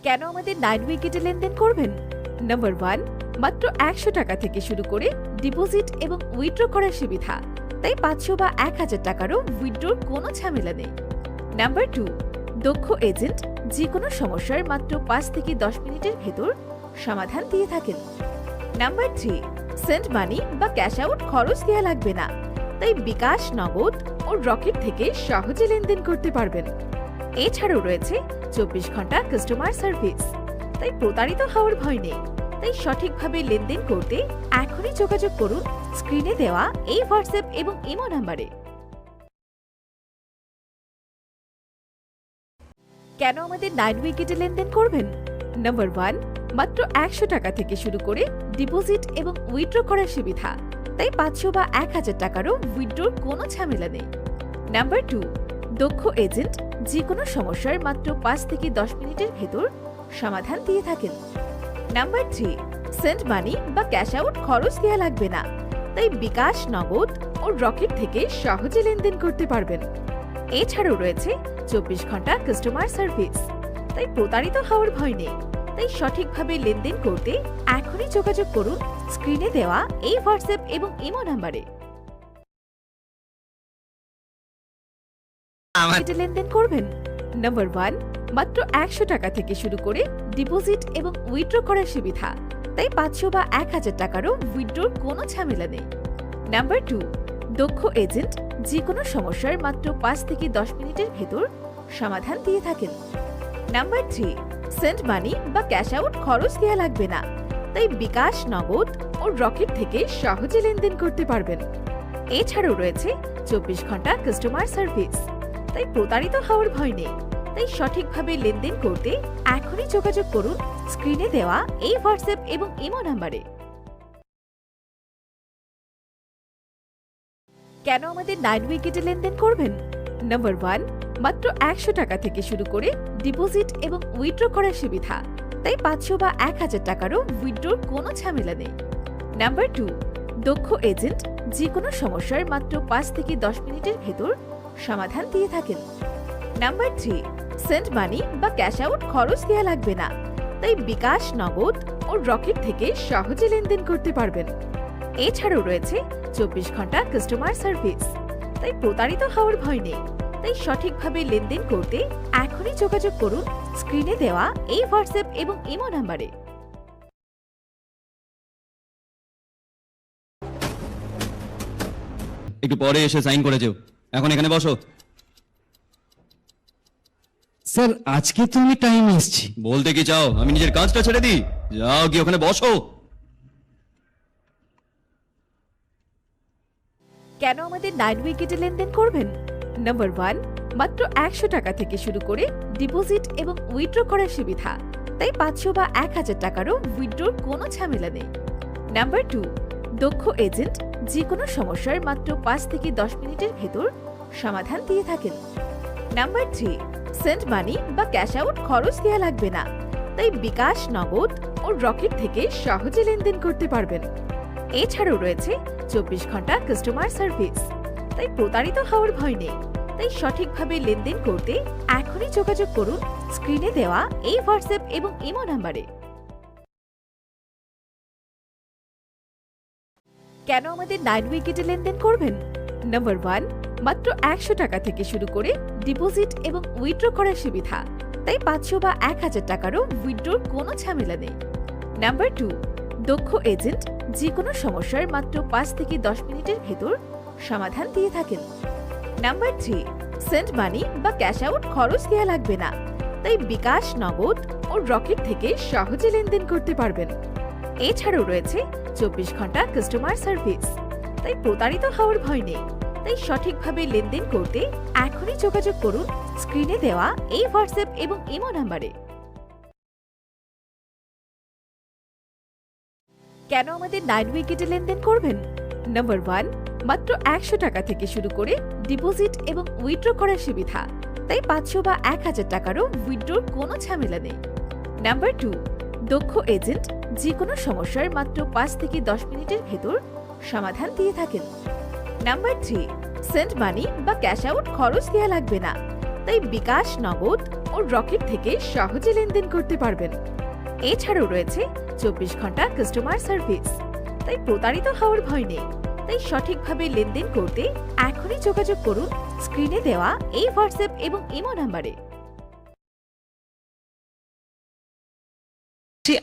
কেন আমাদের 9 উইকেটে লেনদেন করবেন? নাম্বার 1, মাত্র 100 টাকা থেকে শুরু করে ডিপোজিট এবং উইথড্র করার সুবিধা, তাই 500 বা 1000 টাকারও উইথড্রর কোনো ঝামেলা নেই। নাম্বার 2, দক্ষ এজেন্ট যে কোনো সমস্যার মাত্র 5 থেকে 10 মিনিটের ভেতর সমাধান দিয়ে থাকেন। নাম্বার 3, সেন্ড মানি বা ক্যাশ আউট খরচ দেওয়া লাগবে না, তাই বিকাশ, নগদ ও রকেট থেকে সহজে লেনদেন করতে পারবেন। এছাড়াও রয়েছে 24 ঘন্টা কাস্টমার সার্ভিস, তাই প্রতারিত হওয়ার ভয় নেই। তাই সঠিকভাবে লেনদেন করতে এখনই যোগাযোগ করুন স্ক্রিনে দেওয়া এই হোয়াটসঅ্যাপ এবং ইমো নাম্বারে। কেন আমাদের 9 উইকেটে লেনদেন করবেন? নাম্বার 1, মাত্র 100 টাকা থেকে শুরু করে ডিপোজিট এবং উইথড্র করার সুবিধা, তাই 500 বা 1000 টাকারও উইথড্রর কোনো ঝামেলা নেই। নাম্বার 2, দক্ষ এজেন্ট যে কোনো সমস্যার মাত্র 5 থেকে 10 মিনিটের ভেতর সমাধান দিয়ে থাকেন। নাম্বার 3, সেন্ড মানি বা ক্যাশ আউট খরচ দেওয়া লাগবে না, তাই বিকাশ, নগদ ও রকেট থেকে সহজে লেনদেন করতে পারবেন। এছাড়াও রয়েছে 24 ঘন্টা কাস্টমার সার্ভিস, তাই প্রতারিত হওয়ার ভয় নেই। তাই সঠিকভাবে লেনদেন করতে এখনই যোগাযোগ করুন স্ক্রিনে দেওয়া এই হোয়াটসঅ্যাপ এবং ইমো নাম্বারে। লেনদেন করবেন? নাম্বার 1, মাত্র 100 টাকা থেকে শুরু করে ডিপোজিট এবং উইথড্র করার সুবিধা, তাই 500 বা 1000 টাকারও উইথড্রর কোনো ঝামেলা নেই। নাম্বার 2, দক্ষ এজেন্ট যে কোনো সমস্যার মাত্র 5 থেকে 10 মিনিটের ভেতর সমাধান দিয়ে থাকেন। নাম্বার 3, সেন্ড মানি বা ক্যাশ আউট খরচ দেওয়া লাগবে না, তাই বিকাশ, নগদ ও রকেট থেকে সহজে লেনদেন করতে পারবেন। এছাড়াও রয়েছে 24 ঘন্টা কাস্টমার সার্ভিস, তাই প্রতারিত হওয়ার ভয় নেই। তাই সঠিকভাবে লেনদেন করতে এখনই যোগাযোগ করুন স্ক্রিনে দেওয়া এই হোয়াটসঅ্যাপ এবং ইমো নাম্বারে। কেন আমাদের 9 উইকেটে লেনদেন করবেন? নাম্বার 1, মাত্র 100 টাকা থেকে শুরু করে ডিপোজিট এবং উইথড্র করার সুবিধা, তাই 500 বা 1000 টাকারও উইথড্রর কোনো ঝামেলা নেই। নাম্বার 2, দক্ষ এজেন্ট যে কোনো সমস্যার মাত্র 5 থেকে 10 মিনিটের ভেতর সমাধান দিয়ে থাকেন। নাম্বার 3, সেন্ড মানি বা ক্যাশ আউট খরচ দেওয়া লাগবে না, তাই বিকাশ, নগদ ও রকেট থেকে সহজে লেনদেন করতে পারবেন। এছাড়াও রয়েছে 24 ঘন্টা কাস্টমার সার্ভিস, তাই প্রতারিত হওয়ার ভয় নেই। তাই সঠিকভাবে লেনদেন করতে এখনই যোগাযোগ করুন স্ক্রিনে দেওয়া এই হোয়াটসঅ্যাপ এবং ইমো নাম্বারে। একটু পরে এসে সাইন করে যেও। এখন এখানে বসো। স্যার আজকে তো আমি টাইমে এসেছি। বলতে কি চাও আমি নিজের কাজটা ছেড়ে দিই? যাও কি ওখানে বসো। কেন আমাদের 9 উইকেটে লেনদেন করবেন? নাম্বার 1, মাত্র 100 টাকা থেকে শুরু করে ডিপোজিট এবং উইথড্র করার সুবিধা, তাই 500 বা 1000 টাকারও উইথড্রর কোনো ঝামেলা নেই। নাম্বার 2, দক্ষ এজেন্ট যে কোনো সমস্যার মাত্র 5 থেকে 10 মিনিটের ভেতর সমাধান দিয়ে থাকেন। নাম্বার 3, সেন্ড মানি বা ক্যাশ আউট খরচ দেওয়া লাগবে না, তাই বিকাশ, নগদ ও রকেট থেকে সহজে লেনদেন করতে পারবেন। এছাড়াও রয়েছে 24 ঘন্টা কাস্টমার সার্ভিস, তাই প্রতারিত হওয়ার ভয় নেই। তাই সঠিকভাবে লেনদেন করতে এখনই যোগাযোগ করুন স্ক্রিনে দেওয়া এই হোয়াটসঅ্যাপ এবং ইমো নাম্বারে। কেন আমাদের 9 উইকেটে লেনদেন করবেন? নাম্বার 1, মাত্র 100 টাকা থেকে শুরু করে ডিপোজিট এবং উইথড্র করার সুবিধা, তাই 500 বা 1000 টাকারও উইথড্রর কোনো ঝামেলা নেই। নাম্বার 2, দক্ষ এজেন্ট যে কোনো সমস্যার মাত্র 5 থেকে 10 মিনিটের ভেতর সমাধান দিয়ে থাকেন। নাম্বার 3, সেন্ড মানি বা ক্যাশ আউট খরচ দেওয়া লাগবে না, তাই বিকাশ, নগদ ও রকেট থেকে সহজে লেনদেন করতে পারবেন। এছাড়াও রয়েছে 24 ঘন্টা কাস্টমার সার্ভিস, তাই প্রতারিত হওয়ার ভয় নেই। তাই সঠিকভাবে লেনদেন করতে এখনই যোগাযোগ করুন স্ক্রিনে দেওয়া এই হোয়াটসঅ্যাপ এবং ইমো নাম্বারে। কেন আমাদের 9 উইকেটে লেনদেন করবেন? নাম্বার 1, মাত্র 100 টাকা থেকে শুরু করে ডিপোজিট এবং উইথড্র করার সুবিধা, তাই 500 বা 1000 টাকারও উইথড্রর কোনো ঝামেলা নেই। নাম্বার 2, দক্ষ এজেন্ট যে কোনো সমস্যার মাত্র 5 থেকে 10 মিনিটের ভেতর সমাধান দিয়ে থাকেন। নাম্বার 3, সেন্ড মানি বা ক্যাশ আউট খরচ দেওয়া লাগবে না, তাই বিকাশ, নগদ ও রকেট থেকে সহজে লেনদেন করতে পারবেন। এছাড়াও রয়েছে 24 ঘন্টা কাস্টমার সার্ভিস, তাই প্রতারিত হওয়ার ভয় নেই। তাই সঠিকভাবে লেনদেন করতে এখনই যোগাযোগ করুন স্ক্রিনে দেওয়া এই হোয়াটসঅ্যাপ এবং ইমো নাম্বারে।